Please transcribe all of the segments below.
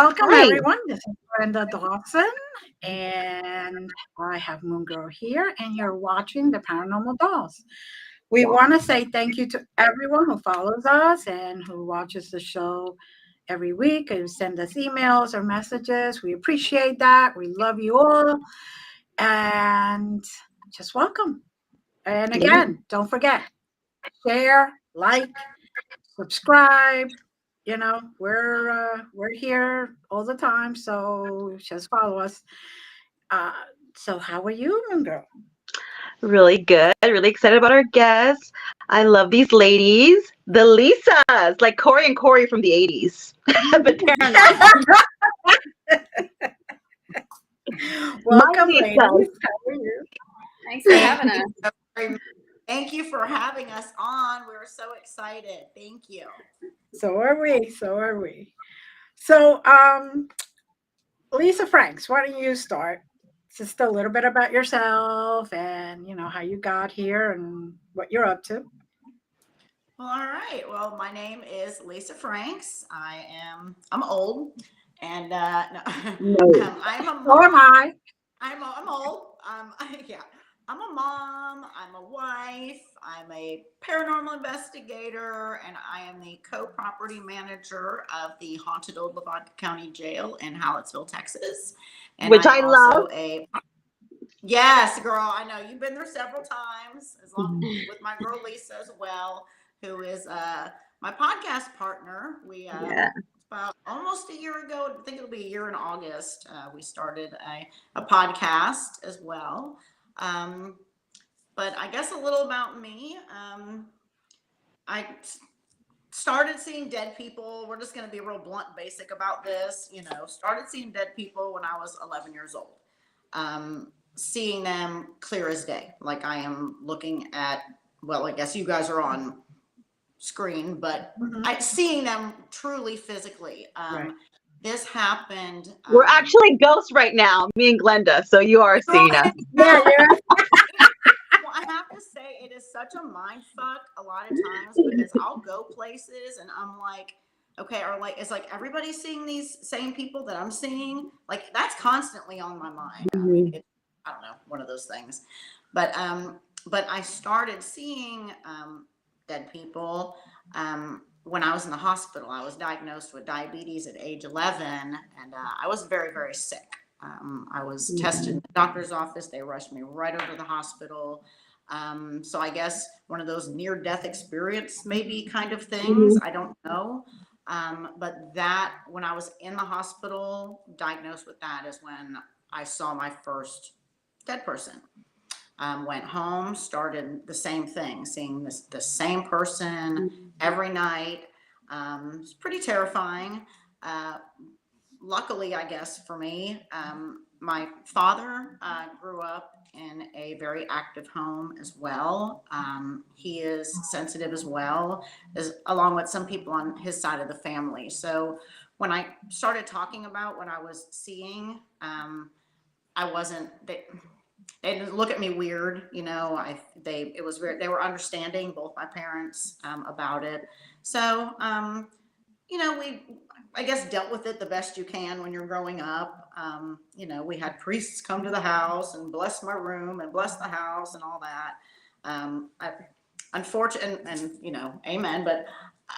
Welcome, Hi. everyone. This is Glenda Dawson, and I have Moongirl here, and you're watching the Paranormal Dolls. We want to say thank you to everyone who follows us and who watches the show every week and send us emails or messages. We appreciate that. We love you all, and just welcome. And again, don't forget, share, like, subscribe. We're here all the time, so just follow us. Uh, so how are you, Moongirl? Really good. Really excited about our guests. I love these ladies. The Lisas, like Corey and Corey from the 80s. But paranormal. Welcome, My ladies. Lisas. How are you? Thanks for having us. Thank you for having us on. We're so excited. Thank you. So are we. So, Lisa Franks, why don't you start? Just a little bit about yourself and how you got here and what you're up to. Well, all right. Well, my name is Lisa Franks. I'm old, and no, I'm a mom. So am I. I'm old. Yeah. I'm a mom. I'm a wife. I'm a paranormal investigator, and I am the co-property manager of the haunted old Lavaca County Jail in Hallettsville, Texas. And Which I'm I also love. Yes, girl. I know you've been there several times, as long with my girl Lisa as well, who is my podcast partner. We about almost a year ago, I think it'll be a year in August, we started a podcast as well. But I guess a little about me. I started seeing dead people. We're just going to be real blunt, basic about this. Started seeing dead people when I was 11 years old. Seeing them clear as day, like I am looking at. Well, I guess you guys are on screen, but seeing them truly physically. Right. This happened. We're actually ghosts right now, me and Glenda, so you are seeing us. Yeah. Well, I have to say, it is such a mind fuck a lot of times, because I'll go places and I'm like, okay, or like, it's like everybody's seeing these same people that I'm seeing. Like, that's constantly on my mind. I mean, I don't know, one of those things. But I started seeing dead people when I was in the hospital. I was diagnosed with diabetes at age 11, and I was very, very sick. I was tested in the doctor's office. They rushed me right over to the hospital. So I guess one of those near-death experience maybe kind of things. I don't know. But that, when I was in the hospital diagnosed with that, is when I saw my first dead person. Went home, started the same thing, seeing the same person every night. It's pretty terrifying. Luckily, I guess for me, my father grew up in a very active home as well. He is sensitive as well, along with some people on his side of the family. So when I started talking about what I was seeing, they didn't look at me weird, they were understanding, both my parents, about it. So, I guess dealt with it the best you can when you're growing up. We had priests come to the house and bless my room and bless the house and all that. Unfortunately, and amen, but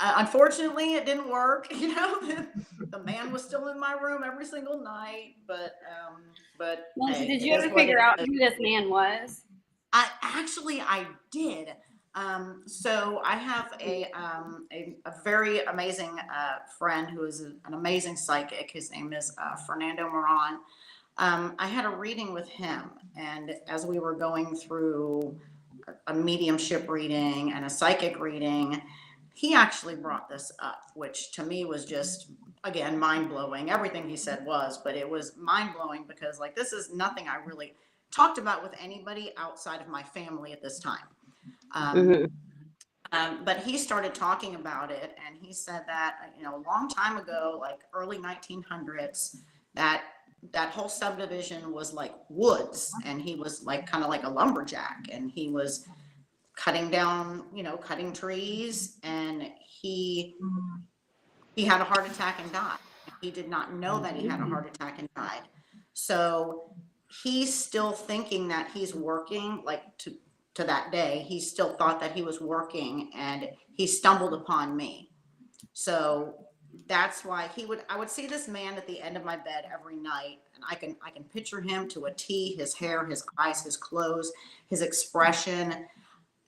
unfortunately it didn't work. The man was still in my room every single night, but Lindsay, did you ever figure out who this man was? I did. So I have a very amazing friend who is an amazing psychic. His name is Fernando Moran. I had a reading with him, and as we were going through a mediumship reading and a psychic reading, he actually brought this up, which to me was just, again, mind-blowing. Everything he said was, but it was mind-blowing because, like, this is nothing I really talked about with anybody outside of my family at this time. But he started talking about it, and he said that, a long time ago, like early 1900s, that whole subdivision was like woods, and he was like kind of like a lumberjack, and he was cutting down, cutting trees, and he had a heart attack and died. He did not know that he had a heart attack and died. So he's still thinking that he's working, like to that day, he still thought that he was working, and he stumbled upon me. So that's why I would see this man at the end of my bed every night, and I can picture him to a T, his hair, his eyes, his clothes, his expression,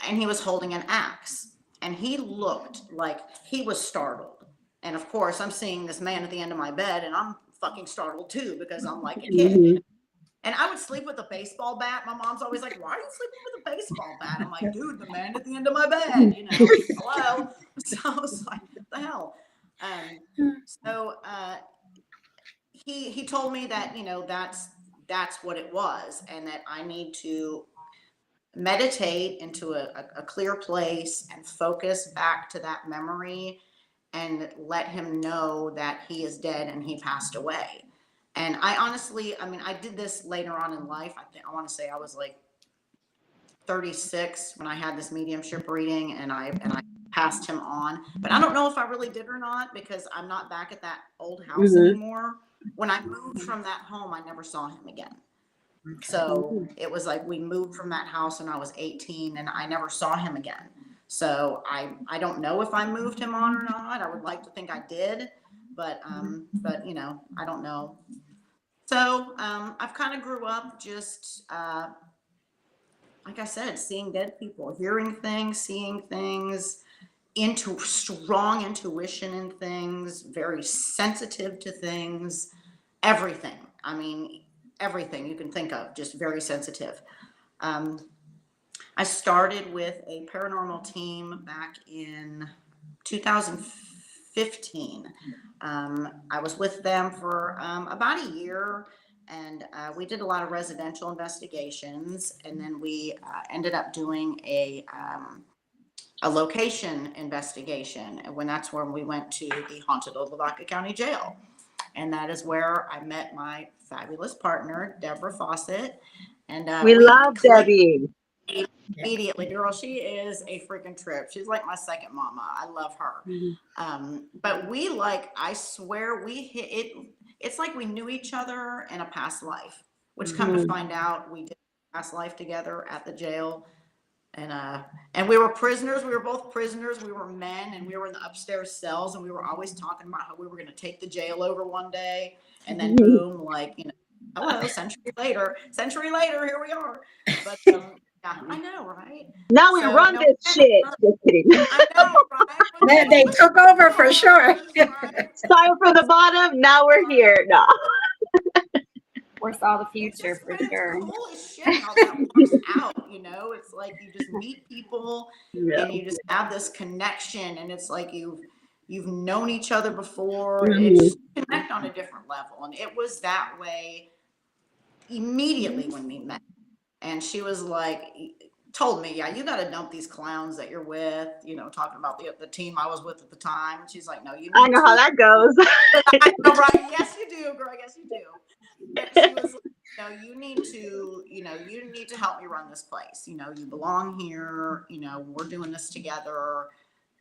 and he was holding an axe, and he looked like he was startled. And of course, I'm seeing this man at the end of my bed, and I'm fucking startled too, because I'm like a kid. And I would sleep with a baseball bat. My mom's always like, why are you sleeping with a baseball bat? I'm like, dude, the man at the end of my bed, hello. So I was like, what the hell? He told me that, that's what it was, and that I need to meditate into a clear place and focus back to that memory and let him know that he is dead and he passed away. And I honestly, I did this later on in life. I want to say I was like 36 when I had this mediumship reading, and I passed him on. But I don't know if I really did or not, because I'm not back at that old house anymore. When I moved from that home, I never saw him again. Okay. So it was like we moved from that house when I was 18, and I never saw him again. So I don't know if I moved him on or not. I would like to think I did, but I don't know. So I've kind of grew up just, like I said, seeing dead people, hearing things, seeing things, strong intuition in things, very sensitive to things, everything. Everything you can think of, just very sensitive. I started with a paranormal team back in 2015. I was with them for about a year, and we did a lot of residential investigations, and then we ended up doing a location investigation, and that's when we went to the haunted old Lavaca County Jail, and that is where I met my fabulous partner, Deborah Fawcett, and we love Debbie. Immediately, girl, she is a freaking trip. She's like my second mama. I love her. But we I swear we hit it. It's like we knew each other in a past life, which come to find out we did a past life together at the jail. And we were prisoners. We were both prisoners. We were men, and we were in the upstairs cells, and we were always talking about how we were going to take the jail over one day, and then boom, hello, century later, here we are. But yeah, I know, right? Now we run this shit. Just kidding. I know, right? They took over for sure. Starting from the bottom, now we're here. No. Foresaw the future for sure. Cool as shit how that works out, It's like you just meet people and you just have this connection, and it's like you've known each other before. It's connect on a different level, and it was that way immediately when we met. And she was told me, yeah, you got to dump these clowns that you're with, talking about the team I was with at the time. And she's like, no, you. I know how that goes. I know, right? Yes, you do, girl. Yes, you do. And she was like, you need to help me run this place. You belong here. We're doing this together.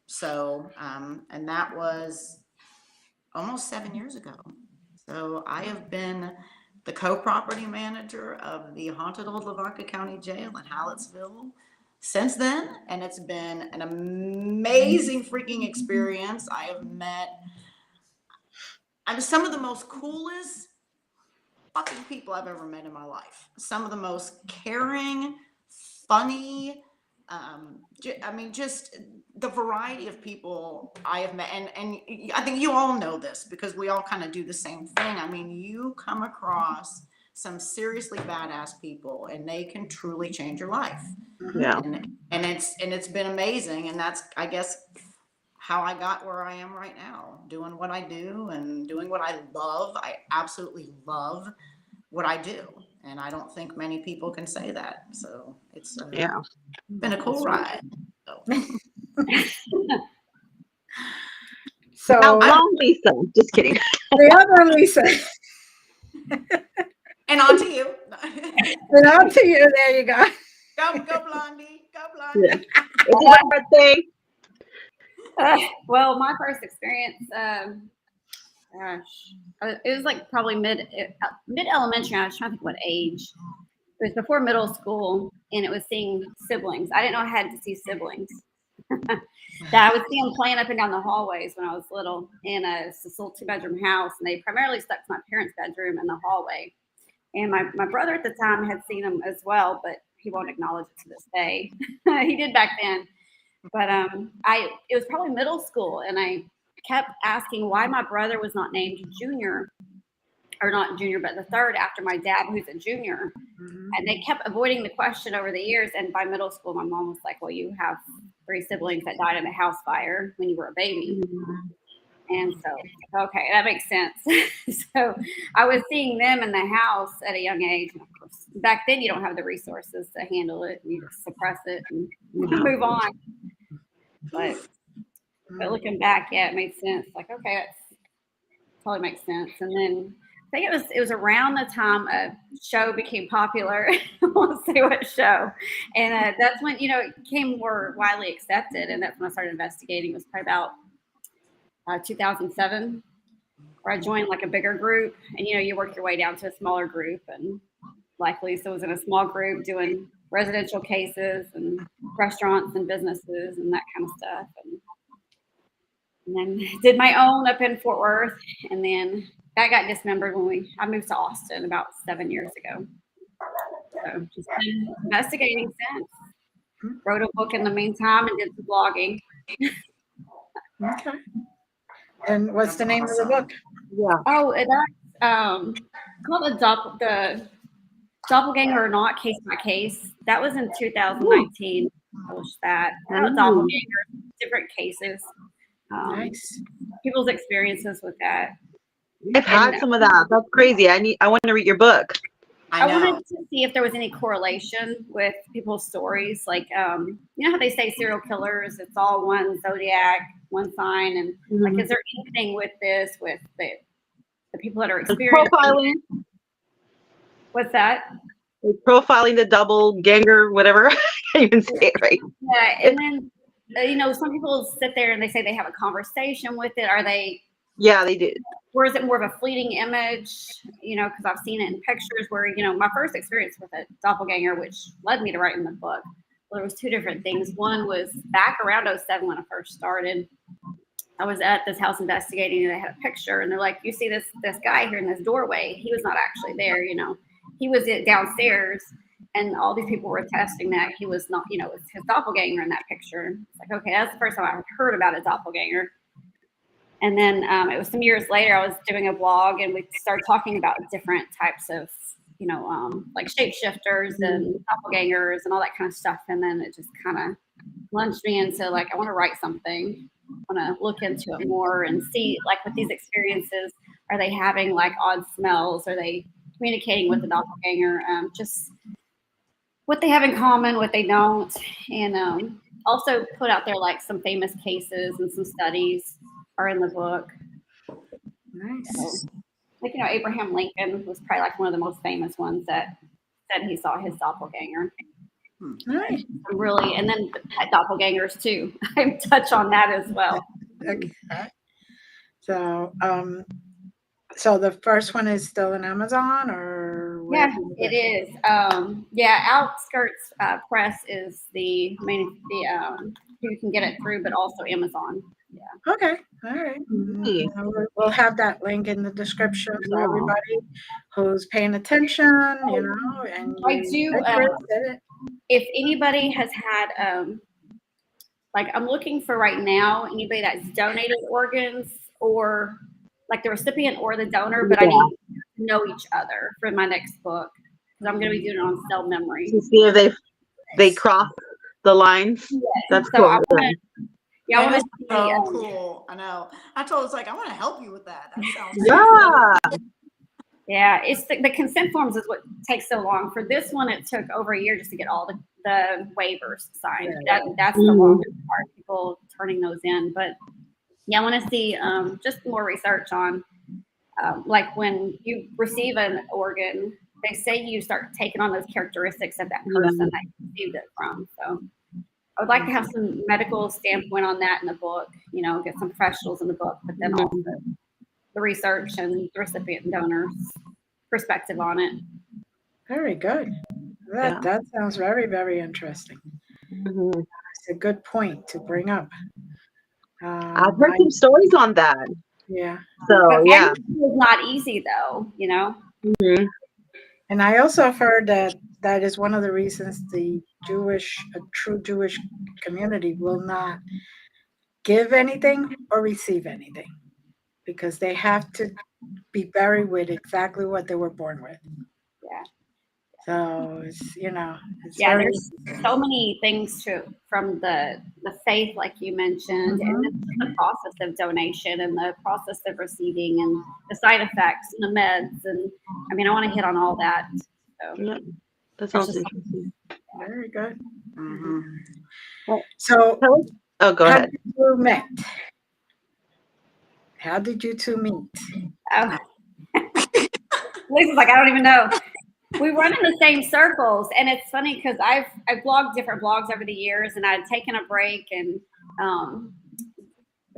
So, and that was almost 7 years ago. So I have been the co-property manager of the haunted old Lavaca County Jail in Hallettsville since then, and it's been an amazing freaking experience. I have met some of the most coolest fucking people I've ever met in my life. Some of the most caring, funny, just the variety of people I have met, and I think you all know this because we all kind of do the same thing. You come across some seriously badass people, and they can truly change your life. Yeah, and it's been amazing, and that's, I guess, how I got where I am right now, doing what I do and doing what I love. I absolutely love what I do, and I don't think many people can say that. So it's been a cool ride. So now Lisa. Just kidding. The other Lisa. And on to you. And on to you. There you go. Go Blondie. Go Blondie. Yeah. It's my birthday. Well, my first experience, Gosh, it was like probably mid elementary. I was trying to think what age. It was before middle school, and it was seeing siblings. I didn't know I had to see siblings. That I would see them playing up and down the hallways when I was little in a little 2-bedroom house, and they primarily stuck to my parents' bedroom and the hallway. And my brother at the time had seen them as well, but he won't acknowledge it to this day. He did back then, but it was probably middle school, and I kept asking why my brother was not named Junior, or not Junior, but the third after my dad, who's a junior. Mm-hmm. And they kept avoiding the question over the years. And by middle school, my mom was like, well, you have 3 siblings that died in a house fire when you were a baby. Mm-hmm. And so, okay, that makes sense. So I was seeing them in the house at a young age. And of course, back then you don't have the resources to handle it. You just suppress it and move on. But looking back, yeah, it made sense. Like, okay, that totally makes sense. And then I think it was around the time a show became popular. I won't say what show. And that's when, it became more widely accepted. And that's when I started investigating. It was probably about 2007, where I joined like a bigger group. And, you work your way down to a smaller group. And like Lisa was in a small group doing residential cases and restaurants and businesses and that kind of stuff. And then did my own up in Fort Worth. And then that got dismembered when I moved to Austin about 7 years ago. So just been investigating since. Wrote a book in the meantime and did some blogging. Okay. And what's the name of the book? Yeah. Oh, that's called the Doppelgänger or Not, Case by Case. That was in 2019. Published that. Doppelgänger, different cases. Nice. People's experiences with that. I've had some of that. That's crazy. I want to read your book. I wanted to see if there was any correlation with people's stories. Like, you know how they say serial killers, it's all one zodiac, one sign. And like, is there anything with this, with the people that are experiencing profiling? What's that? Profiling the doppelganger, whatever. I can't even say it right. Yeah. And then, some people sit there and they say they have a conversation with it. Are they? Yeah, they do. Or is it more of a fleeting image? Because I've seen it in pictures where, my first experience with a doppelganger, which led me to writing the book, well, there was 2 different things. One was back around 2007 when I first started. I was at this house investigating and they had a picture and they're like, you see this guy here in this doorway. He was not actually there, He was downstairs and all these people were attesting that he was not, it was his doppelganger in that picture. It's like, okay, that's the first time I heard about a doppelganger. And then it was some years later, I was doing a blog and we started talking about different types of, like shapeshifters and doppelgangers and all that kind of stuff. And then it just kind of lunged me into like, I want to write something. I want to look into it more and see, like, with these experiences, are they having like odd smells? Are they communicating with the doppelganger? Just what they have in common, what they don't. And also put out there like some famous cases and some studies are in the book. Nice. So, like, Abraham Lincoln was probably like one of the most famous ones that said he saw his doppelganger. Nice. Really, and then pet doppelgangers too. I touch on that as well. Okay. So, so the first one is still in Amazon, or yeah, it is. Outskirts Press is the main you can get it through, but also Amazon. Yeah. Okay. All right. We'll have that link in the description for everybody who's paying attention, and I do. If anybody has had, like, I'm looking for right now, anybody that's donated organs or like the recipient or the donor, but I need to know each other for my next book because I'm going to be doing it on cell memory. To see if they cross the lines. Yes. That's so cool. I want to see. So cool. I know. I told us like I want to help you with that. That sounds Yeah. Yeah, it's the consent forms is what takes so long. For this one, it took over a year just to get all the waivers signed. That's the longest part, people turning those in. But yeah, I want to see just more research on like when you receive an organ, they say you start taking on those characteristics of that person that you received it from. So I would like to have some medical standpoint on that in the book, get some professionals in the book, but then also the research and the recipient donors' perspective on it. Very good. That sounds very, very interesting. Mhm. It's a good point to bring up. I've heard some stories on that. Yeah. So But yeah. it's not easy though, you know. Mhm. And I also have heard that that is one of the reasons a true Jewish community will not give anything or receive anything, because they have to be buried with exactly what they were born with. Yeah. So it's, it's Yeah, very, there's so many things from the faith, like you mentioned, and then the process of donation and the process of receiving and the side effects and the meds. And I mean, I want to hit on all that. So Yeah, that sounds just- interesting. very good. Mm-hmm. So Oh, go how ahead. did you met? How did you two meet? oh. Lisa's like, I don't even know. We run in the same circles, and it's funny because I've blogged different blogs over the years, and I'd taken a break, and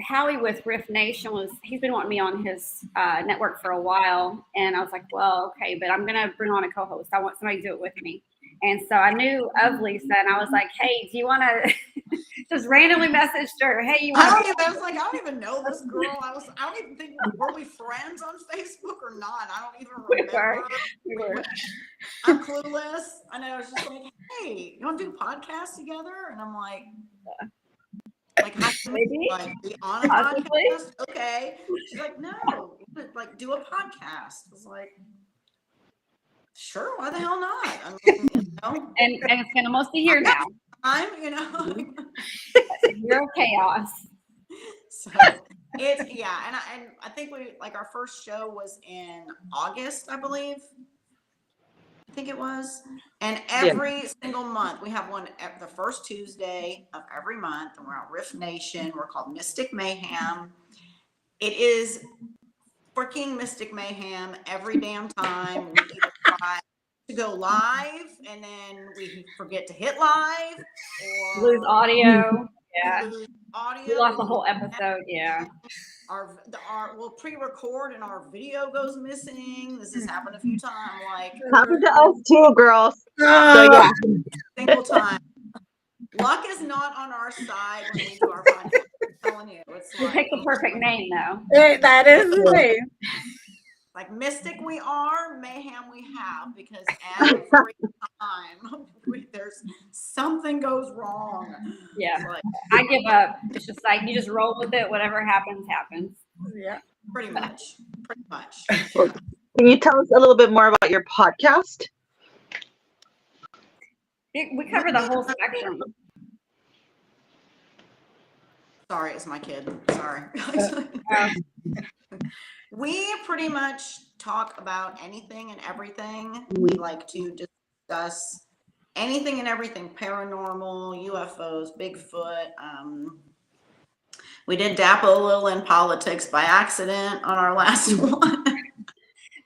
Howie with Riff Nation he's been wanting me on his network for a while, and I was like, well, okay, but I'm gonna bring on a co-host. I want somebody to do it with me, and so I knew of Lisa, and I was like, hey, do you want to? Just randomly messaged her, hey, you want? I was like, I don't even know this girl. I don't even think, were we friends on Facebook or not? I don't even remember. We were. I'm clueless. I know. I was just like, hey, you want to do a podcast together? And I'm like, how can we be on a podcast? Okay. She's like, no, like do a podcast. I was like, sure, why the hell not? I mean, And it's been almost a year now. You're chaos. So it's and I think we our first show was in August, I believe. I think it was. And every single month we have one the first Tuesday of every month, and we're on Riff Nation. We're called Mystic Mayhem. It is freaking Mystic Mayhem every damn time. We either try to go live and then we forget to hit live, or lose audio. Yeah. lose audio. We lost the whole episode. Yeah. We'll pre-record and our video goes missing. This has happened a few times. Happened to us too, girls. Oh, So yeah. Single time. Luck is not on our side when we do our podcast. I'm telling you, it's You picked the perfect name though. that is the name. like Mystic we are, Mayhem we have, because every time there's something goes wrong. Yeah. Like, I give up. It's just like you just roll with it. Whatever happens, happens. Yeah. pretty much. Can you tell us a little bit more about your podcast? We cover the whole spectrum. Sorry, it's my kid. Sorry. We pretty much talk about anything and everything. We like to discuss anything and everything paranormal, UFOs, Bigfoot. We did dabble a little in politics by accident on our last one.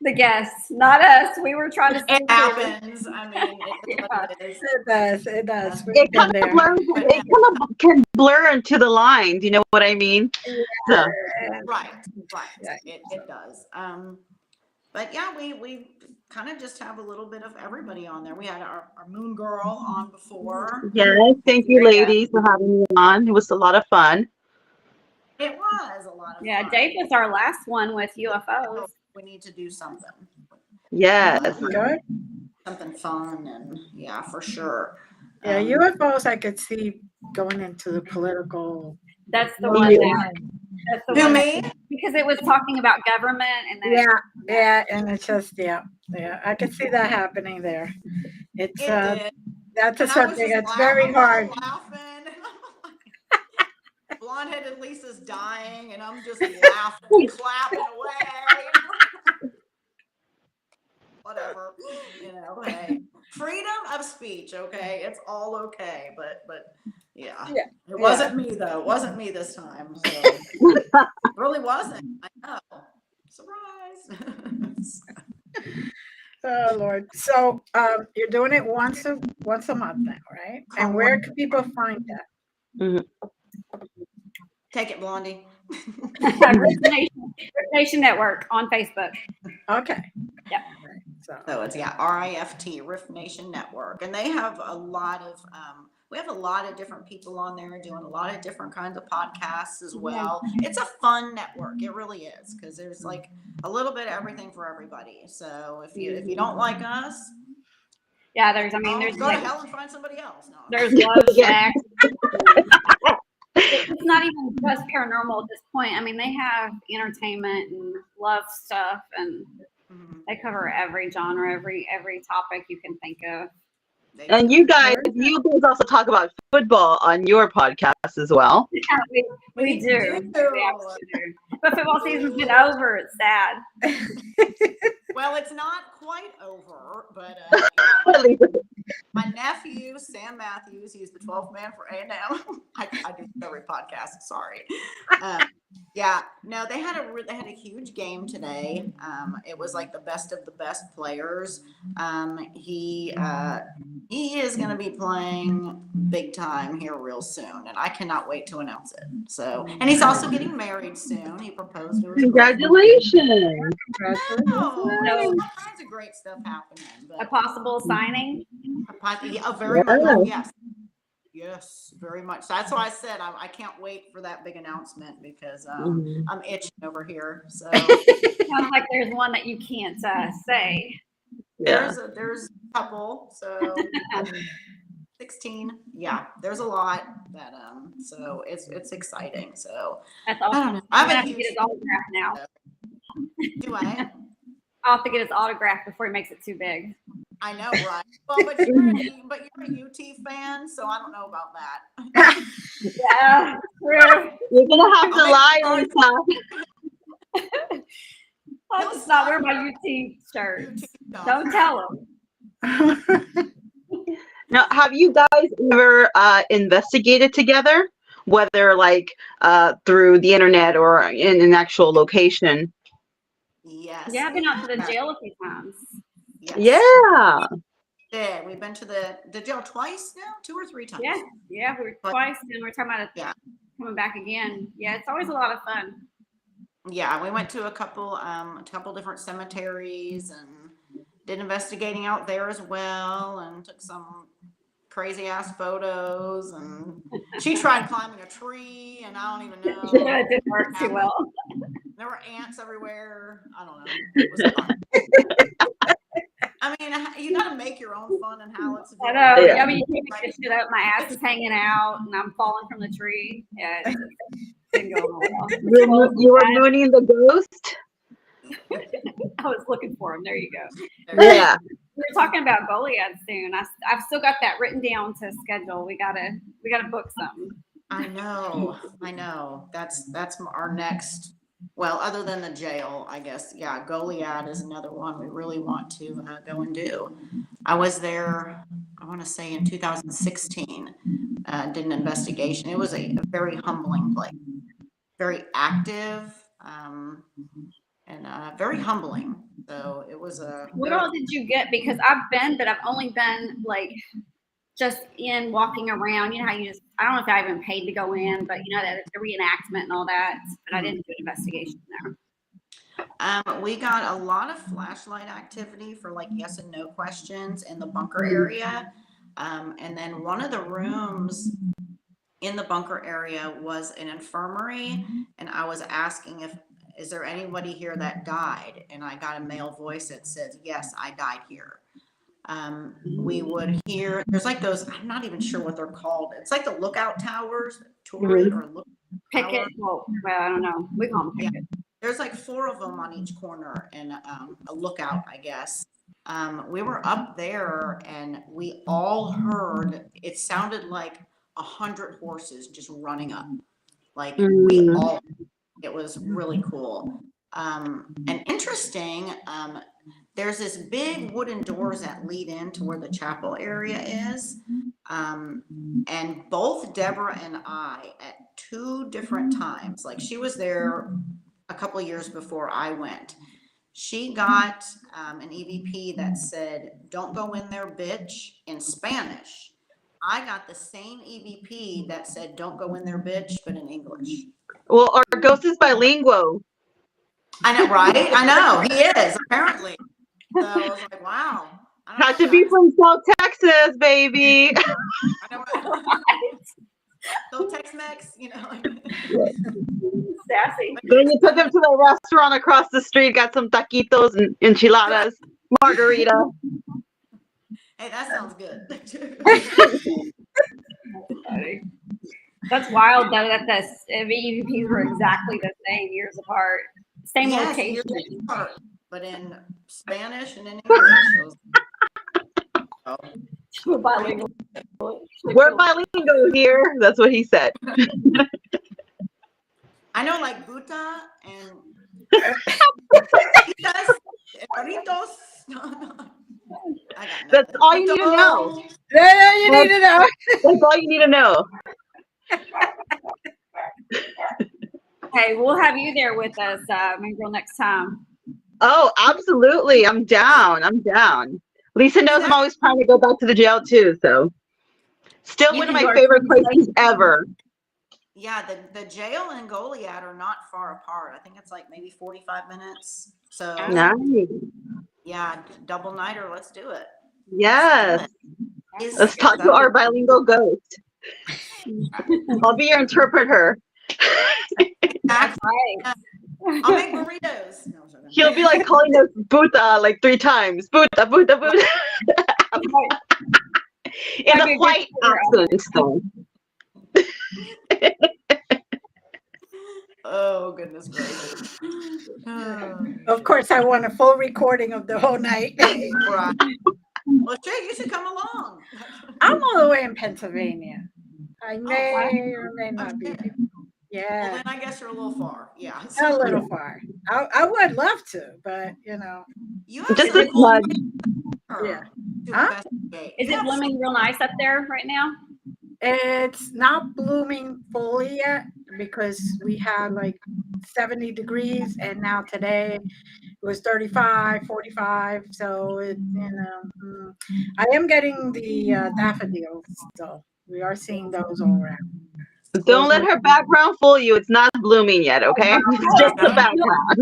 The guests, not us. We were trying to. It happens. I mean, it's what it is. It does. It kind of can blur into the lines. You know what I mean? So. Right. It does. But yeah, we kind of just have a little bit of everybody on there. We had our Moongirl on before. Yes, thank you, ladies, for having me on. It was a lot of fun. It was a lot of fun. Yeah, Dave was our last one with UFOs. We need to do something. Yes. Good. Something fun, and yeah, for sure. Yeah, UFOs I could see going into the political. That's the one. That's the Who, one. me? Because it was talking about government, and then Yeah, and it's just yeah, I could see that happening there. It's It did. that's a And I was subject just that's very hard. laughing. Blonde-headed Lisa's dying, and I'm just laughing, clapping away. Whatever, hey, freedom of speech, okay, it's all okay, but yeah. It wasn't me though. It wasn't me this time. So. It really wasn't. I know. Surprise. Oh Lord! So you're doing it once a month now, right? And where can people find that? Take it, Blondie. Nation Network on Facebook. Okay. Yep. So it's RIFT, Rift Nation Network, and they have a lot of we have a lot of different people on there doing a lot of different kinds of podcasts as well. It's a fun network, it really is, because there's like a little bit of everything for everybody. So if you don't like us, yeah, there's go like, to hell and find somebody else. No. There's love shack. It's not even just paranormal at this point. I mean, they have entertainment and love stuff, and they cover every genre, every topic you can think of. And you guys also talk about football on your podcast as well. Yeah, we do. We absolutely do. But football season's been over. It's sad. Well, it's not quite over, but my nephew, Sam Matthews, he's the 12th man for A&M. I do every podcast. Sorry. No, they had a huge game today. It was like the best of the best players. He is going to be playing big time here real soon, and I cannot wait to announce it. So, and he's also getting married soon. He proposed to his Congratulations! There's all kinds of great stuff happening. But a possible signing. Very much. Yes, very much. That's why I said I can't wait for that big announcement, because I'm itching over here. So Sounds like there's one that you can't say. There's a couple. So 16. Yeah, there's a lot that so it's exciting. So that's awesome. I don't know. I'm gonna have to get his autograph now. Do I? I'll have to get his autograph before he makes it too big. I know, right? Well, but you're a UT fan, so I don't know about that. Yeah, true. You're gonna have to lie on top. I'll just not wear my UT shirt. Don't tell him. Now, have you guys ever investigated together, whether like through the internet or in an actual location? Yes. Yeah, I've been out to the jail a few times. Yes. Yeah. Yeah, we've been to the jail twice now, 2 or 3 times. Yeah, we were twice, and we're talking about coming back again. Yeah, it's always a lot of fun. Yeah, we went to a couple different cemeteries and did investigating out there as well, and took some crazy ass photos. And she tried climbing a tree, and I don't even know. Yeah, it didn't work too well. There were ants everywhere. I don't know. It was fun. I mean, you got to make your own fun in Hallettsville. I know. Yeah. I mean, you can't make this shit up. My ass is hanging out, and I'm falling from the tree. Yeah, it's been going well. You were mooning the ghost? I was looking for him. There you go. Yeah. We were talking about Goliath soon. I've still got that written down to schedule. We gotta book something. I know. That's our next. Well, other than the jail, I guess. Yeah, Goliath is another one we really want to go and do. I was there, I want to say in 2016, did an investigation. It was a very humbling place, very active, and very humbling. So it was a. What all did you get? Because I've been, but I've only been like just in walking around. You know how you just, I don't know if I even paid to go in, but you know, that the reenactment and all that. But I didn't do an investigation there. We got a lot of flashlight activity for like yes and no questions in the bunker area. And then one of the rooms in the bunker area was an infirmary. And I was asking is there anybody here that died? And I got a male voice that says, yes, I died here. We would hear, there's like those, I'm not even sure what they're called. It's like the lookout towers, turret or look Picket. Well, I don't know. We call them picket. Yeah. There's like 4 of them on each corner and a lookout, I guess. We were up there and we all heard, it sounded like 100 horses just running up. Like we all, it was really cool. And interesting, there's this big wooden doors that lead into where the chapel area is. And both Deborah and I at 2 different times, like she was there a couple of years before I went. She got an EVP that said, don't go in there, bitch, in Spanish. I got the same EVP that said, don't go in there, bitch, but in English. Well, our ghost is bilingual. I know, right? I know he is apparently. So I was like, wow. I don't Had know, to be guys. from South Texas, baby. I know. So Tex-Mex, you know. Sassy. Then you took him to the restaurant across the street, got some taquitos and enchiladas, margarita. Hey, that sounds good. That's wild though that the EVPs were exactly the same years apart. Same Yes, location. years apart, but in Spanish and in English. It was- oh. We're bilingual. We're bilingual here. That's what he said. I know like Buta and Burritos. I got That's nothing. all you need to know. Yeah, you need to know. That's all you need to know. Hey, we'll have you there with us, Moongirl, next time. Oh, absolutely. I'm down. I'm down. Lisa knows I'm always trying to go back to the jail too. So, still You one of can my go favorite to places ever. Yeah, the jail and Goliad are not far apart. I think it's like maybe 45 minutes. So Nice. yeah, double nighter. Let's do it. Yes. Is- Let's talk to our bilingual ghost. I'll be your interpreter. That's right. I'll make burritos. No, I'm joking. He'll be like calling us Buta like 3 times. Buta, Buta, Buta. In a white accent, though. Oh goodness gracious! Of course, I want a full recording of the whole night. Right. Well, Jay, you should come along. I'm all the way in Pennsylvania. I wow. may or may not be there. Well, Yeah, then I guess you're a little far. Yeah. a little far. I would love to, but you know, You have Just some a cool smudge. Yeah. to Huh? investigate. Is You it have blooming real nice up there right now? it's not blooming fully yet because we had like 70 degrees, and now today it was 35, 45. So it, I am getting the daffodils, so we are seeing those all around. Don't let her background fool you. It's not blooming yet, okay? It's just the background.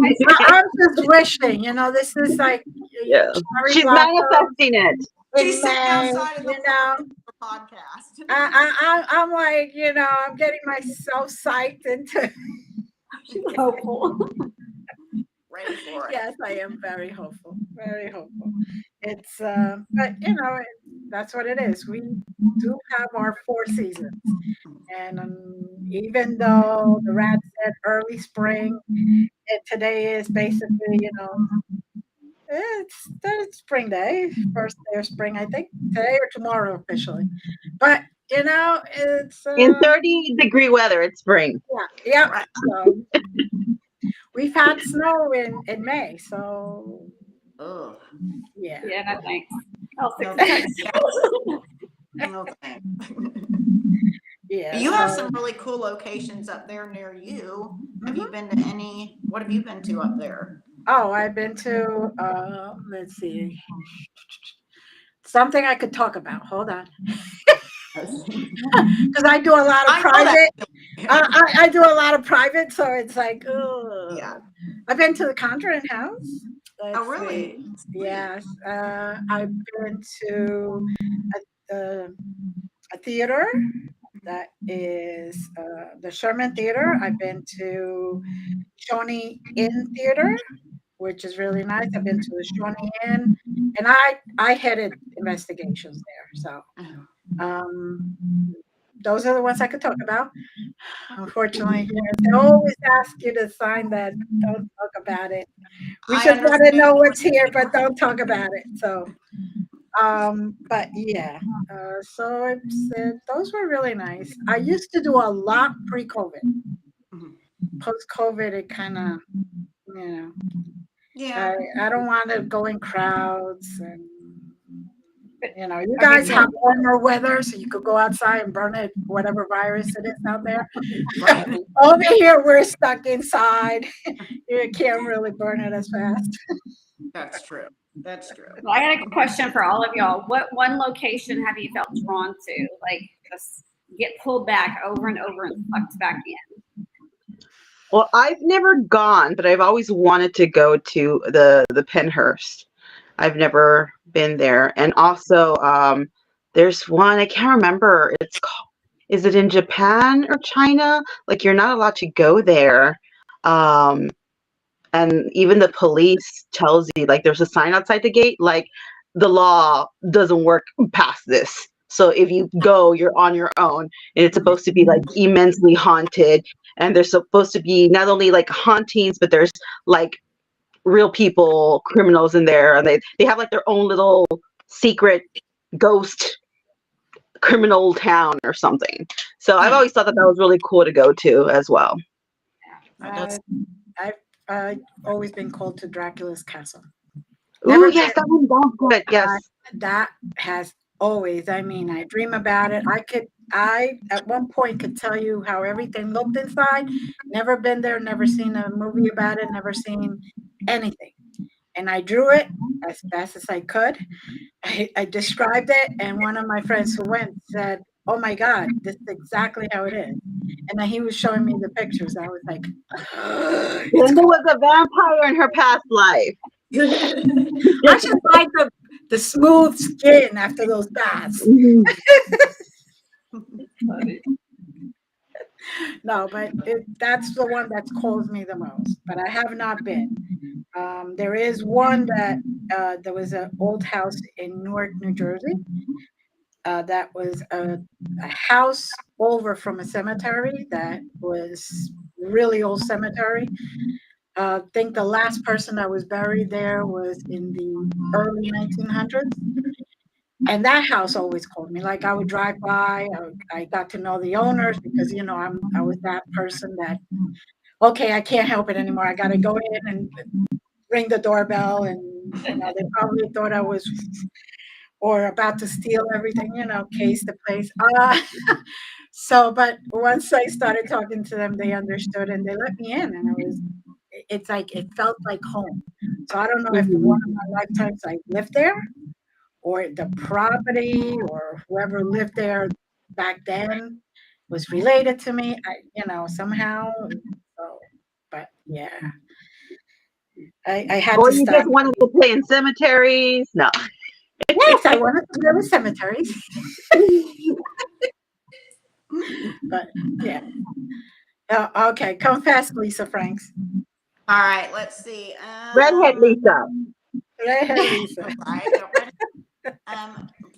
I'm just wishing, this is like Yeah. cherry She's blossom manifesting it. She's in sitting May, outside of the podcast. I'm like, I'm getting myself psyched into. She's hopeful. Ready for it. Yes, I am very hopeful. Very hopeful. It's, but that's what it is. We do have our 4 seasons, and even though the rat said early spring, today is basically, it's spring day, first day of spring, I think, today or tomorrow officially. But it's In 30-degree weather, it's spring. yeah. Right. So we've had snow in May, so Oh, yeah. Yeah, no thanks. I'll no fix thanks. it. No thanks. Yeah. You have some really cool locations up there near you. Have you been to any? What have you been to up there? Oh, I've been to let's see. Something I could talk about. Hold on. Because I do a lot of I know that. private. I do a lot of private, so it's like, oh. Yeah. I've been to the Conjuring House. Oh, really? See. Yes. I've been to a theater that is the Sherman Theater. I've been to Shawnee Inn Theater, which is really nice. I've been to the Shawnee Inn, and I headed investigations there. So those are the ones I could talk about. Unfortunately, they always ask you to sign that. Don't talk about it. We I just want to understand. know what's here, but don't talk about it. So, but yeah. So those were really nice. I used to do a lot pre-COVID. Mhm. Post-COVID, it kind of, Yeah. I don't want to go in crowds, and you guys have warmer weather, so you could go outside and burn it, whatever virus it is out there. Right. Over here, we're stuck inside. You can't really burn it as fast. That's true. That's true. Well, I got a question for all of y'all. What one location have you felt drawn to? Like just get pulled back over and over and sucked back in? Well, I've never gone, but I've always wanted to go to the Penhurst. I've never been there, and also there's one I can't remember. It's called. Is it in Japan or China? Like you're not allowed to go there. Um, and even the police tells you like there's a sign outside the gate like the law doesn't work past this, so if you go you're on your own, and it's supposed to be like immensely haunted, and there's supposed to be not only like hauntings but there's like real people, criminals in there, and they have like their own little secret ghost criminal town or something. So I've always thought that that was really cool to go to as well. I've always been called to Dracula's castle. Oh Never yes, that one sounds good. Yes. That has always, I mean, I dream about it. I at one point could tell you how everything looked inside. Never been there, never seen a movie about it, never seen anything. And I drew it as fast as I could. I described it, and one of my friends who went said, "Oh my God, this is exactly how it is." And then he was showing me the pictures. I was like, Linda was a vampire in her past life. I just like the smooth skin after those baths. No, but that's the one that calls me the most. But I have not been. There is one that there was an old house in Newark, New Jersey. That was a house over from a cemetery that was really old cemetery. I think the last person that was buried there was in the early 1900s. And that house always called me. Like I would drive by, I got to know the owners because I was that person that okay, I can't help it anymore. I got to go in and ring the doorbell, and they probably thought I was or about to steal everything, case the place. So, but once I started talking to them, they understood and they let me in, and it's like it felt like home. So I don't know if one of my lifetimes I lived there, or the property, or whoever lived there back then was related to me. Somehow. So, but yeah, I had Or to you stop. just wanted to play in cemeteries? No. Yes, I wanted to live in cemeteries. But yeah. Okay, confess, Lisa Franks. All right, let's see. Redhead Lisa. Redhead Lisa. Right.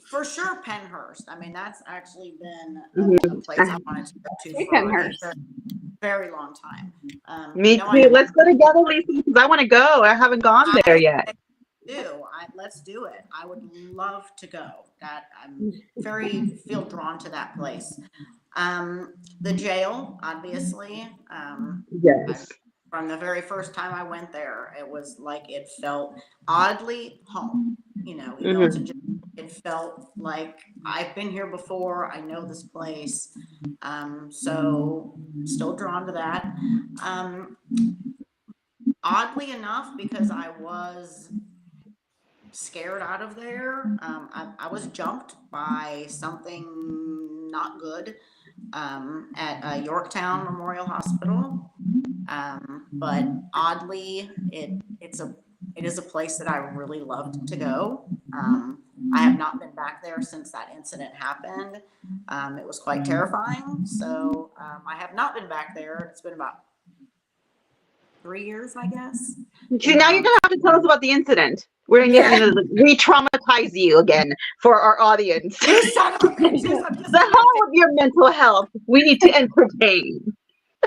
For sure, Penhurst. I mean, that's actually been a place I wanted to go to for a very long time. Me too. Let's go together, Lisa, because I want to go. I haven't gone there yet. Let's do it. I would love to go. That I'm feel drawn to that place. The jail, obviously. Yes. From the very first time I went there, it was like it felt oddly home. It's a jail, it felt like I've been here before. I know this place. So still drawn to that. Oddly enough, because I was scared out of there, I was jumped by something not good at Yorktown Memorial Hospital. But oddly, it is a place that I really loved to go. I have not been back there since that incident happened. It was quite terrifying. So I have not been back there. It's been about 3 years, I guess. See, now you're gonna have to tell us about the incident. We're gonna re-traumatize you again for our audience. The hell with your mental health. We need to entertain.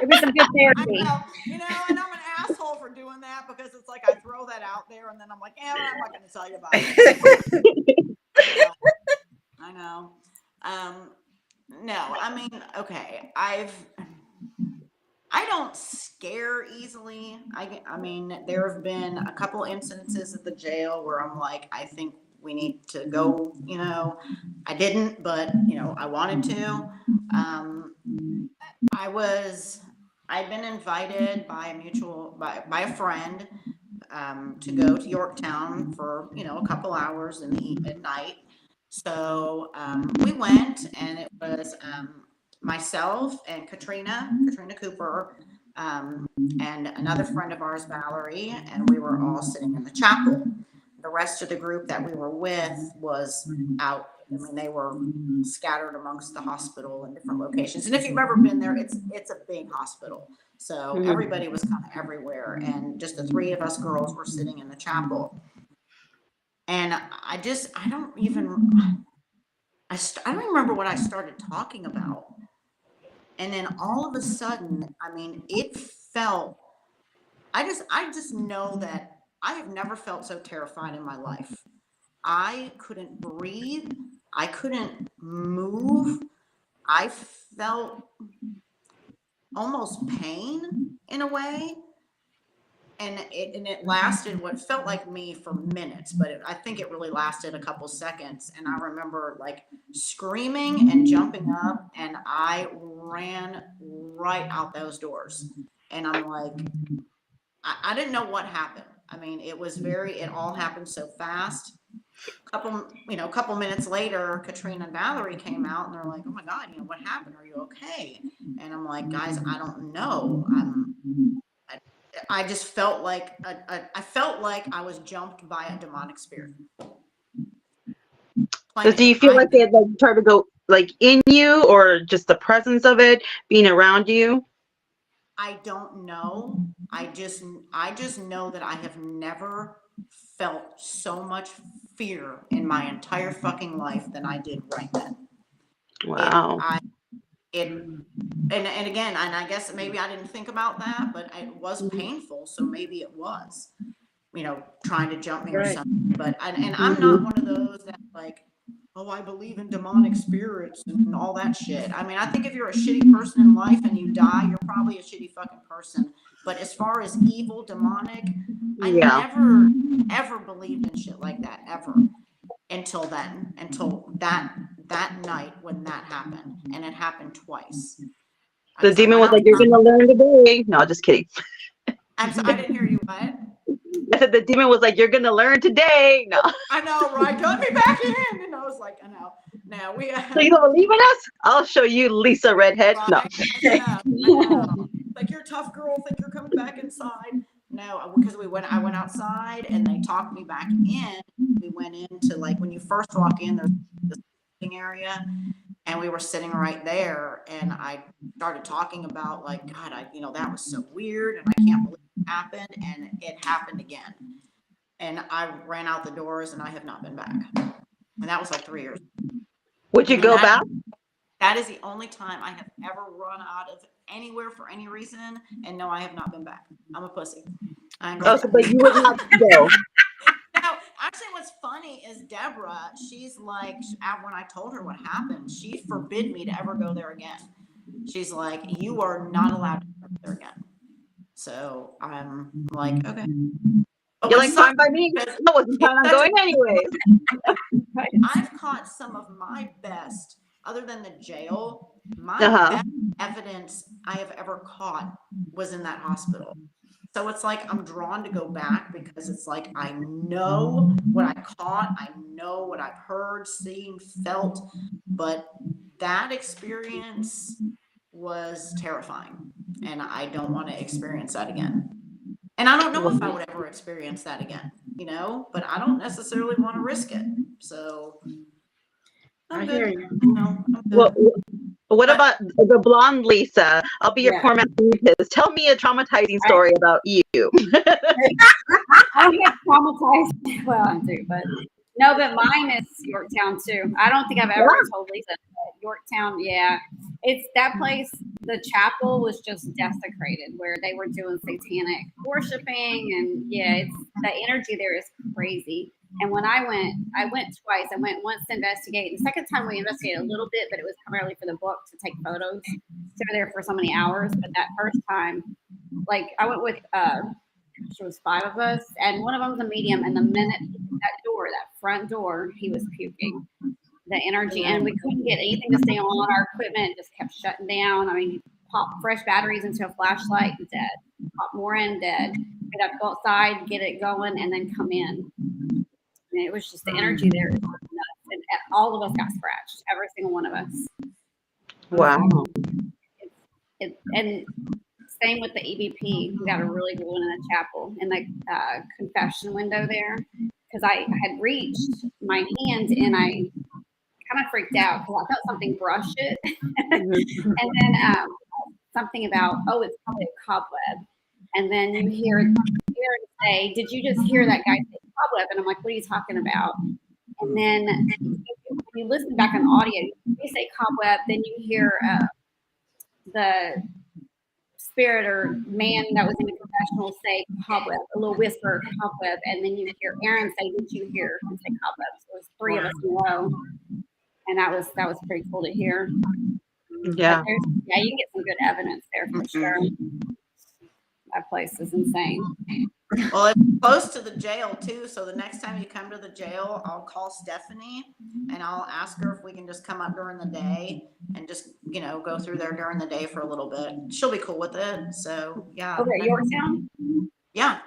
It was some good therapy. And I'm an asshole for doing that because it's like I throw that out there and then I'm like, I'm not going to tell you about it. I know. No, I mean, okay. I don't scare easily. I mean, there have been a couple incidences at the jail where I'm like, I think we need to go, I didn't, but I wanted to. I'd been invited by a friend to go to Yorktown for a couple hours at night. So we went, and it was myself and Katrina Cooper, and another friend of ours, Valerie, and we were all sitting in the chapel. The rest of the group that we were with was out. I mean, they were scattered amongst the hospital in different locations. And if you've ever been there, it's a big hospital. So everybody was kind of everywhere. And just the three of us girls were sitting in the chapel. And I don't remember what I started talking about. And then all of a sudden, I mean, it felt, I just know that I have never felt so terrified in my life. I couldn't breathe. I couldn't move. I felt almost pain in a way. And it lasted what felt like me for minutes, but I think it really lasted a couple seconds. And I remember like screaming and jumping up, and I ran right out those doors. And I'm like, I didn't know what happened. I mean, it all happened so fast. Couple minutes later, Katrina and Valerie came out, and they're like, "Oh my God, what happened? Are you okay?" And I'm like, "Guys, I don't know. I just felt like I felt like I was jumped by a demonic spirit." So do you feel like they had like tried to go like in you, or just the presence of it being around you? I don't know. I just know that I have never felt so much fear in my entire fucking life than I did right then. Wow. And again, and I guess maybe I didn't think about that, but it was painful. So maybe it was, trying to jump me or something. But and I'm not one of those that like, oh, I believe in demonic spirits and all that shit. I mean, I think if you're a shitty person in life and you die, you're probably a shitty fucking person. But as far as evil, demonic, I never, ever believed in shit like that, ever. Until that night when that happened. And it happened twice. The demon was like, "You're going to learn today." No, just kidding. I didn't hear you, what? I said the demon was like, "You're going to learn today." No. I know, right? Let me back in. And I was like, I know. Now So you don't believe in us? I'll show you, Lisa Redhead. Right? No. I know. Like, you're a tough girl, think you're coming back inside. No, because I went outside and they talked me back in. We went into, like, when you first walk in, there's this sitting area, and we were sitting right there, and I started talking about, like, God, that was so weird, and I can't believe it happened, and it happened again. And I ran out the doors, and I have not been back. And that was like 3 years. Would you go back? That is the only time I have ever run out of anywhere for any reason. And no, I have not been back. I'm a pussy. But you would not go. Now, actually, what's funny is Deborah, she's like, when I told her what happened, she forbid me to ever go there again. She's like, "You are not allowed to go there again." So I'm like, okay. You're like, fine by me. I wasn't planning on going anyways. I've caught some of my best, other than the jail, my best evidence I have ever caught was in that hospital. So it's like I'm drawn to go back because it's like I know what I caught, I know what I've heard, seen, felt, but that experience was terrifying, and I don't want to experience that again. And I don't know if I would ever experience that again, but I don't necessarily want to risk it. So I hear you. What about the blonde Lisa? I'll be your poor therapist. Tell me a traumatizing story about you. I get traumatized. Well, I do, but no, but mine is Yorktown too. I don't think I've ever told Lisa, but Yorktown, it's that place. The chapel was just desecrated, where they were doing satanic worshiping, and it's the energy there is crazy. And when I went twice. I went once to investigate. The second time we investigated a little bit, but it was primarily for the book to take photos. So we were there for so many hours. But that first time, like I went with, there was 5 of us, and one of them was a medium. And the minute that front door, he was puking. The energy, and we couldn't get anything to stay on. Our equipment just kept shutting down. I mean, you pop fresh batteries into a flashlight, dead. Pop more in, dead. We'd have to go outside, get it going, and then come in. And it was just the energy there was nuts. And all of us got scratched, every single one of us. Wow. And Same with the EVP. We got a really good one in the chapel in the confession window there, because I had reached my hand and I kind of freaked out because I felt something brush it, and then something about, oh, it's probably a cobweb, and then you hear it say, did you just hear that guy say cobweb? And I'm like, what are you talking about? And then when you listen back on audio, you say cobweb, then you hear the spirit or man that was in the confessional say cobweb, a little whisper, cobweb, and then you hear Aaron say, did you hear him say cobweb? So it was three of us in a row, and that was pretty cool to hear. Yeah. Yeah, you can get some good evidence there for sure. That place is insane. Well, it's close to the jail too, so the next time you come to the jail, I'll call Stephanie and I'll ask her if we can just come up during the day and just, go through there during the day for a little bit. She'll be cool with it. So yeah. Over at Yorktown? Yeah.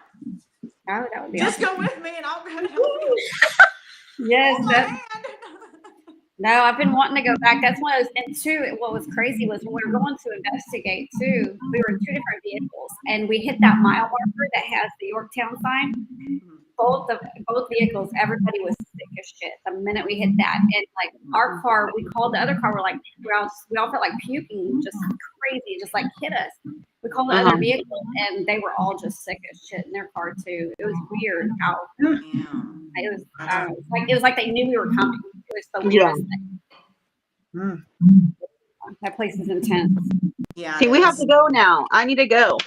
Oh, that would be just awesome. go with me and I'll go help you. Yes, Hold my hand. no, I've been wanting to go back. That's one of those. And two, what was crazy was when we were going to investigate too, we were in two different vehicles and we hit that mile marker that has the Yorktown sign. Both vehicles, everybody was sick as shit the minute we hit that. And like our car, we called the other car, we're like, we all felt like puking, just crazy, just like hit us. We called the other vehicle and they were all just sick as shit in their car too. It was weird how it was. It was like they knew we were coming. It was the weirdest thing. That place is intense. Yeah. See, we have to go now. I need to go.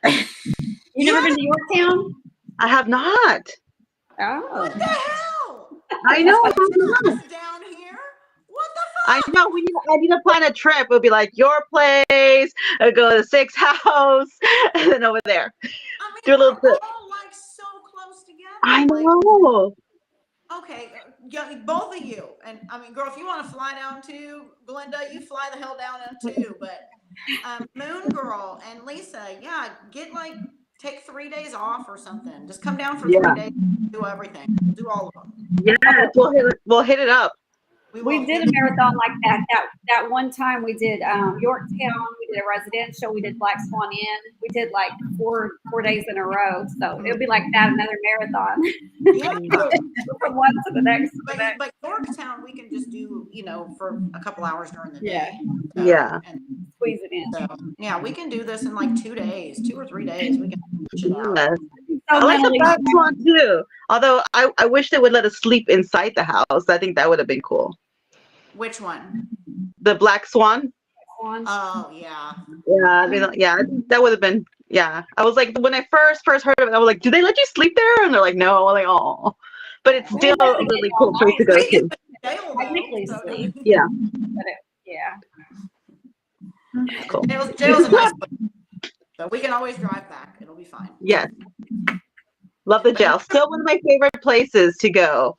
You never been to Yorktown? I have not. Oh. What the hell? I know. Down here? What the fuck? I know. I need to plan a trip. It'll be like your place. I'll go to the Six House, and then over there. I mean, Do a little we're trip. all like so close together. I know. Okay, both of you, and I mean, girl, if you want to fly down too, Glenda, you fly the hell down too. But Moongirl and Lisa, yeah, take 3 days off or something. Just come down for 3 days, do everything, do all of them. Yeah, we'll hit it up. We did a marathon like that. That one time we did Yorktown, we did a residential, we did Black Swan Inn. We did like four days in a row. So it would be like that, another marathon. Yeah. From one to the next. But Yorktown, we can just do, for a couple hours during the day. Yeah. And squeeze it in. So, yeah, we can do this in like 2 days, 2 or 3 days. We can push it out. Yes. I like the Black Swan too. Although I wish they would let us sleep inside the house. I think that would have been cool. Which one? The Black Swan. Oh yeah. Yeah, I mean, that would have been. Yeah, I was like, when I first heard of it, I was like, do they let you sleep there? And they're like, no. I'm like, oh, but it's still a really cool place to go to. Technically sleep. Yeah. But Cool. Jail's a nice place. So we can always drive back. It'll be fine. Yes. Love the jail. Still one of my favorite places to go.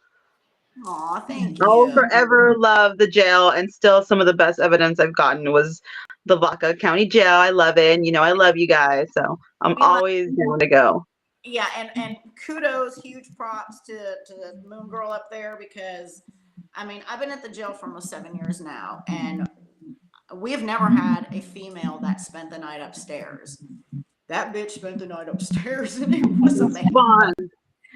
Aw, thank you. I'll forever love the jail, and still some of the best evidence I've gotten was the Lavaca County Jail. I love it. And, I love you guys. So I'm always down to go. Yeah, and kudos, huge props to Moongirl up there, because, I mean, I've been at the jail for almost 7 years now, and we have never had a female that spent the night upstairs. That bitch spent the night upstairs, and it was amazing. Fun.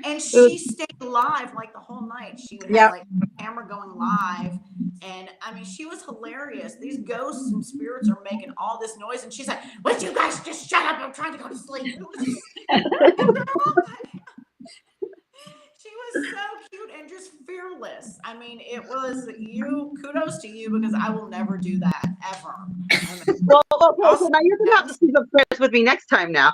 And she stayed live like the whole night. She would have like the camera going live. And I mean, she was hilarious. These ghosts and spirits are making all this noise. And she's like, would you guys just shut up? I'm trying to go to sleep. She was so cute and just fearless. I mean, it was kudos to you, because I will never do that ever. I mean, well, so now you're going to have to sleep upstairs with me next time now.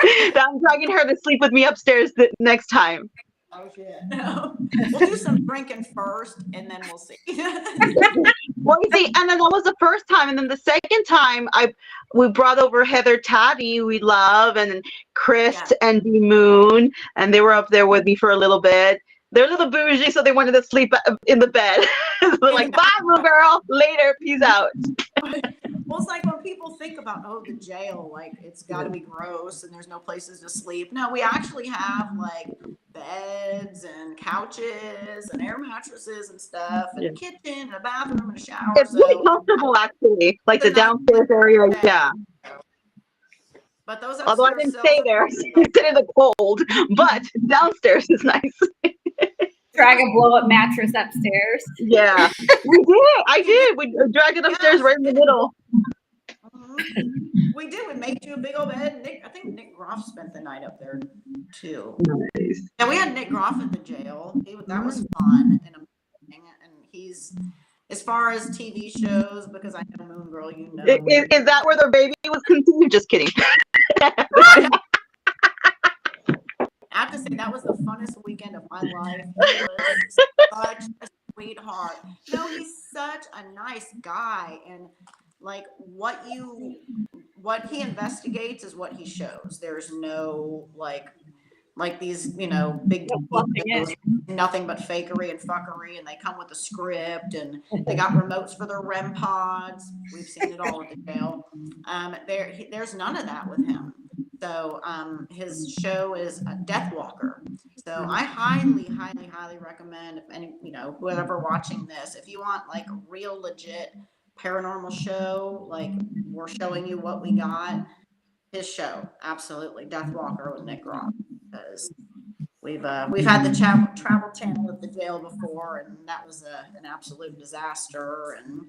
I'm dragging her to sleep with me upstairs the next time. Oh shit! No. We'll do some drinking first, and then we'll see. Well, you see, and then that was the first time, and then the second time, we brought over Heather Taddy, we love, and Chris and D Moon, and they were up there with me for a little bit. They're a little bougie, so they wanted to sleep in the bed. So they're like, bye, little girl, later, peace out. Well, it's like when people people think about, oh, the jail, like it's got to be gross and there's no places to sleep. No, we actually have like beds and couches and air mattresses and stuff, and a kitchen and a bathroom and a shower. It's really So comfortable, actually. Like the It's a nice downstairs area, yeah. but those Although I upstairs didn't stay there, I stayed in the cold, but downstairs is nice. Drag a blow up mattress upstairs. Yeah, we did. I did. We dragged it upstairs right in the middle. We did. We made you a big old bed. I think Nick Groff spent the night up there too. Nice. Yeah, we had Nick Groff at the jail. That was fun and amazing. And he's, as far as TV shows, because I know Moongirl, you know. Is that where the baby was conceived? Just kidding. I have to say that was the funnest weekend of my life. He was such a sweetheart. No, he's such a nice guy, and like what he investigates is what he shows. There's no like these, you know, big videos, nothing but fakery and fuckery, and they come with a script, and they got remotes for their REM pods. We've seen it all at the jail. There's none of that with him. So his show is Death Walker. So I highly, highly, highly recommend, if any, you know, whoever watching this, if you want like a real legit paranormal show, like we're showing you what we got, his show, absolutely, Death Walker with Nick Groff, because we've had the travel channel at the jail before, and that was an absolute disaster. And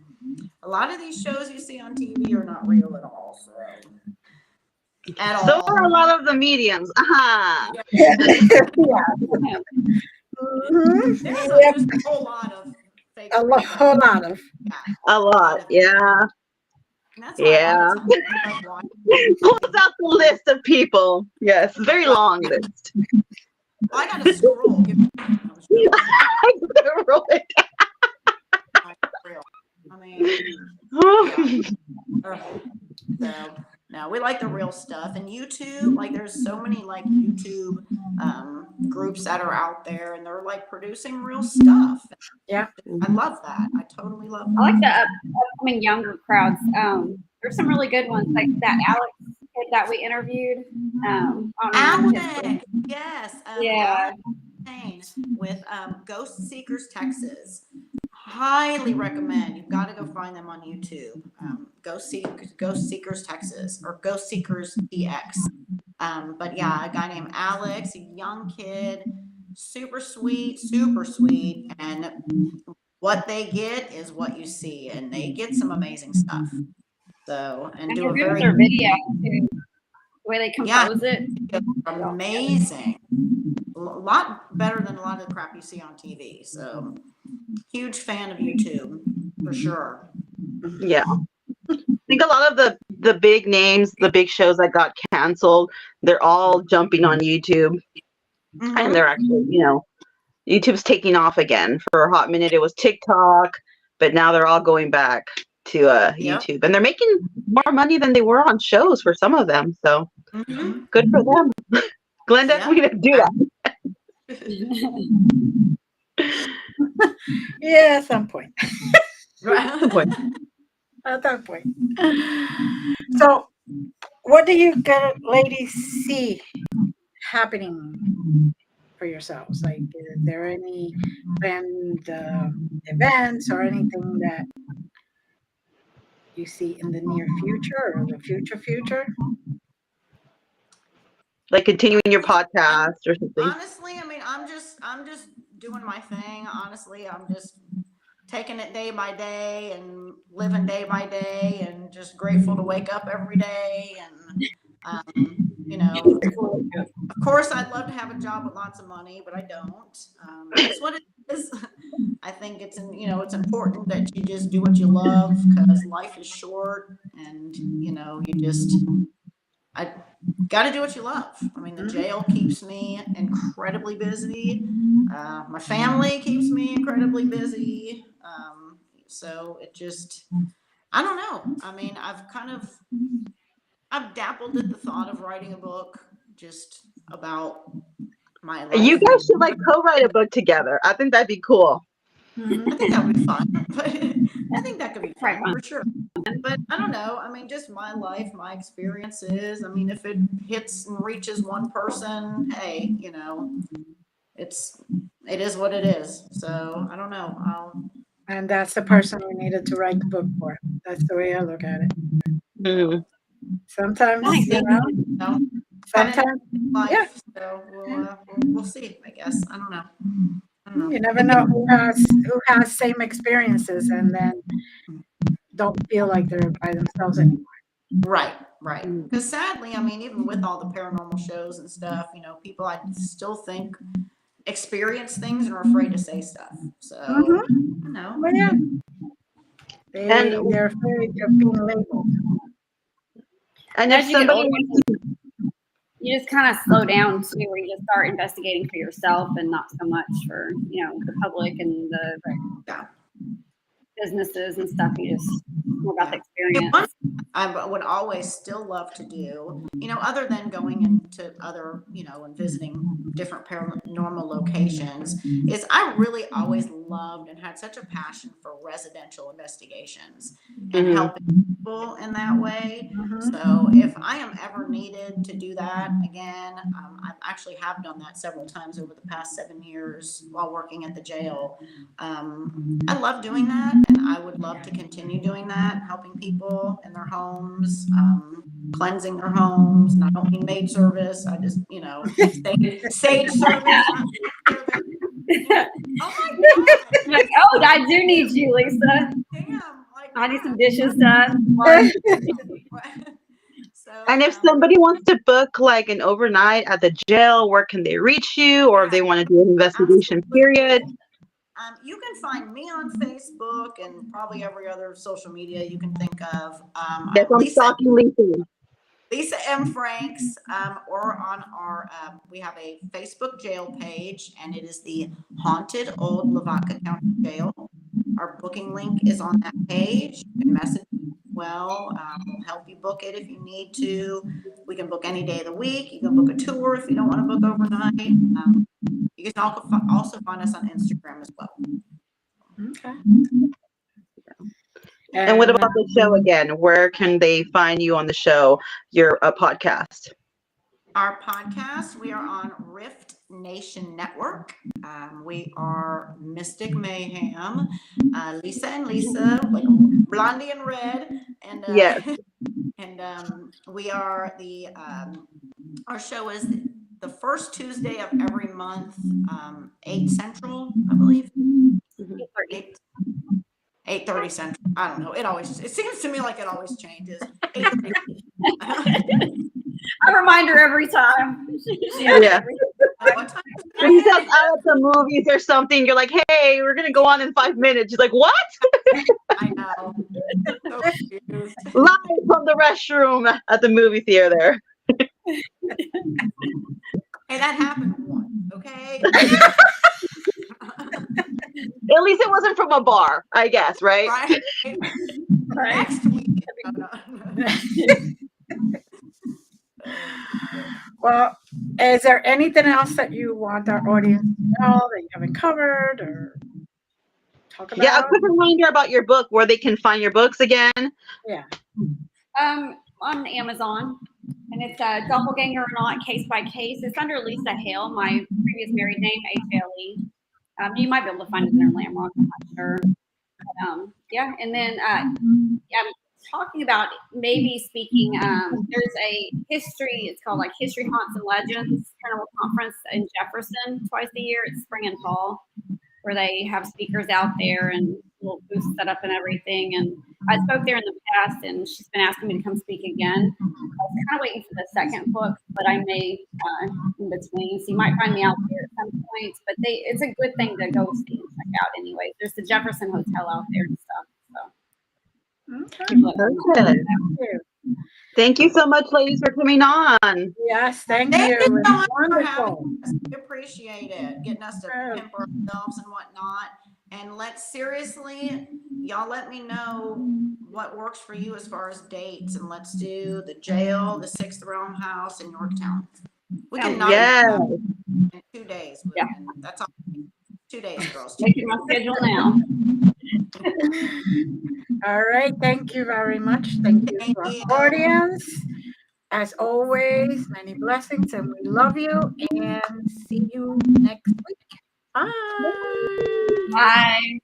a lot of these shows you see on TV are not real at all. So. So are a lot of the mediums. Yeah. There's a whole lot of fake. A lot of. A lot, yeah. Yeah. Pulls out the list of people. Yes, very long list. I gotta scroll. I gotta roll it. I mean, so no, we like the real stuff. And YouTube, like there's so many like YouTube groups that are out there, and they're like producing real stuff. Yeah, I love that. I totally love that. I like the upcoming younger crowds. There's some really good ones, like that Alex kid that we interviewed. Alex, yes. Yeah. With Ghost Seekers Texas. Highly recommend. You've got to go find them on YouTube. Ghost Seekers Texas, or Ghost Seekers TX. But yeah, a guy named Alex, a young kid, super sweet, and what they get is what you see, and they get some amazing stuff. So, and do a very their video too. The way they compose it, amazing. A lot better than a lot of the crap you see on TV. So, huge fan of YouTube for sure. Yeah. I think a lot of the big names, the big shows that got canceled, they're all jumping on YouTube. Mm-hmm. And they're actually, you know, YouTube's taking off again. For a hot minute, it was TikTok, but now they're all going back to YouTube. And they're making more money than they were on shows for some of them. So good for them. Glenda, we're going to do that. Yeah, at some point. At that point. So, what do you ladies see happening for yourselves? Like, is there any planned events or anything that you see in the near future or the future? Like continuing your podcast or something? Honestly, I mean, I'm just doing my thing. Honestly, I'm just taking it day by day and living day by day, and just grateful to wake up every day. And you know, of course, I'd love to have a job with lots of money, but I don't. That's what it is. I think it's it's important that you just do what you love, because life is short, and I got to do what you love. I mean, the jail keeps me incredibly busy. My family keeps me incredibly busy. So it just, I don't know. I mean, I've dabbled at the thought of writing a book just about my life. You guys should co-write a book together. I think that'd be cool. Mhm. I think that would be fun. But I think that could be Right, fun fun. for sure. But I don't know. I mean, just my life, my experiences. I mean, if it hits and reaches one person, hey, you know, it is what it is. So I don't know. And that's the person we needed to write the book for. That's the way I look at it. Mm. Sometimes, Nice. you know, You know, sometimes, life. yeah, So we'll see. I guess I don't know. I don't know. you never know who has same experiences and then don't feel like they're by themselves anymore. Right, right. Because sadly, I mean, even with all the paranormal shows and stuff, you know, people I still think experience things and are afraid to say stuff. So, Mhm. you know. But yeah, And they're afraid of being labeled. and if As you get somebody older, wants to, you just kind of slow down too, where you just start investigating for yourself and not so much for, you know, the public and the Yeah. businesses and stuff. You just more about the Yeah, experience. one I would always still love to do, you know, other than going into other, you know, and visiting different paranormal locations, is I really always loved and had such a passion for residential investigations and Mhm. helping people in that way. Mhm. So if I am ever needed to do that again, I actually have done that several times over the past 7 years while working at the jail. I love doing that, and I would love to continue doing that, helping people in their homes, cleansing their homes. And I don't mean maid service. I just, you know, sage service, not food service. Oh my God. Like, oh, I do need you, Lisa. Damn. Like, I need some yeah. dishes done. So, and if somebody wants to book like an overnight at the jail, where can they reach you? Or if they want to do an investigation period? You can find me on Facebook and probably every other social media you can think of. Yes, I'm stalking Lisa. Lisa M. Franks, or on our, we have a Facebook jail page, and it is the Haunted Old Lavaca County Jail. Our booking link is on that page. You can message me as well. We'll help you book it if you need to. We can book any day of the week. You can book a tour if you don't want to book overnight. You can also find us on Instagram as well. Okay. And what about the show again? Where can they find you on the show, your podcast? Our podcast, we are on Rift Nation Network. We are Mystic Mayhem, Lisa and Lisa, like Blondie and Red, and Yes. and we are our show is the first Tuesday of every month, 8 Central, I believe. 8:30 Central. I don't know. It seems to me like it always changes. 8:30. I remind her every time. Yeah. What time is it? When he's out at the movies or something, you're like, hey, we're going to go on in 5 minutes. She's like, what? I know. So confused. Live from the restroom at the movie theater. Hey, that happened once, okay? At least it wasn't from a bar, I guess, right? Right? Right. Next week. Well, is there anything else that you want our audience to know that you haven't covered or talk about? Yeah, a quick reminder about your book, where they can find your books again. Yeah. On Amazon, and it's a Doppelgänger or Not, Case by Case. It's under Lisa Hale, my previous married name, H-A-L-E. You might be able to find it under Lamrock, I'm not sure. But, yeah, and then I'm talking about maybe speaking. There's a history. It's called like History Haunts and Legends Paranormal Conference in Jefferson twice a year. It's spring and fall, where they have speakers out there and little booths set up and everything. And I spoke there in the past, and she's been asking me to come speak again. I was kind of waiting for the second book, but I may in between. So you might find me out there at some point. But it's a good thing to go see and check out anyway. There's the Jefferson Hotel out there and stuff. So. Okay. Thank you so much, ladies, for coming on. Yes, thank Thank you. you so It's much for wonderful. having us. We appreciate it. Getting us to pimp ourselves and whatnot. And let's seriously, y'all let me know what works for you as far as dates. And let's do the jail, the Sixth Realm House in Yorktown. We can knock it out in 2 days. Yeah. And that's all. 2 days, girls. 2 Making my schedule now. All right. Thank you very much. Thank you Thank to you. our audience. As always, many blessings, and we love you. And see you next week. Bye. Bye.